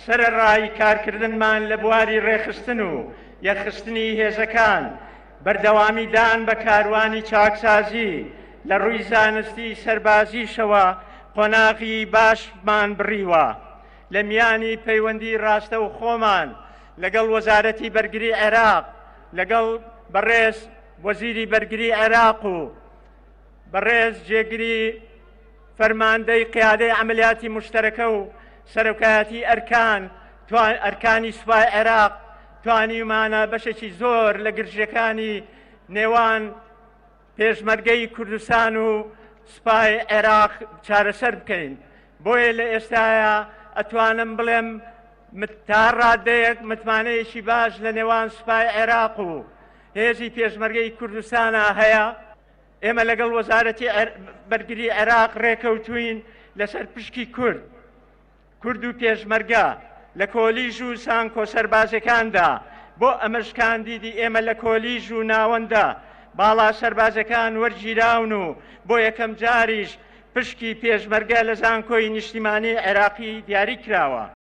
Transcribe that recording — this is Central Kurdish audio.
سەرەڕای کارکردنمان لە بواری ڕێخستن و یەخستنی هێزەکان، بەردەوامیدان بە کاروانی چاکسازی لە ڕووی زانستی سەربازیشەوە قۆناغی باشمان بڕیوە. لە میانی پەیوەندی ڕاستە و خۆمان لەگەڵ وەزارەتی بەرگری عێراق، لەگەڵ بەڕێز وەزیری بەرگری عێراق و بەڕێز جێگری فەرماندەی قیادەی عەمەلیاتی موشتەرەکە و سەرۆکایەتی ئەرکانی سوپای عێراق توانیمانە بەشێکی زۆر لە گرژەکانی نێوان پێشمەرگەی کوردستان و سوپای عێراق چارەسەر بکەین. بۆیە لە ئێستاە ئەتوانم بڵێم تا ڕادەیەک متمانەیەکی باش لە نێوان سوپای عێراق و هێزی پێشمەرگەی کوردستانە هەیە. ئێمە لەگەڵ وەزارەتی بەرگری عێراق ڕێکەوتوین لەسەر پشکی کورد و پێشمەرگە لە کۆلیژ و سانکۆ سەربازەکاندا. بۆ ئەمەشکان دیدی ئێمە لە کۆلیژ و ناوەندە باڵا سەربازەکان وەرگیراون و بۆ یەکەم جاریش پشکی پێشمەرگە لە زانکۆی نیشتیمانی عێراقی دیاری کراوە.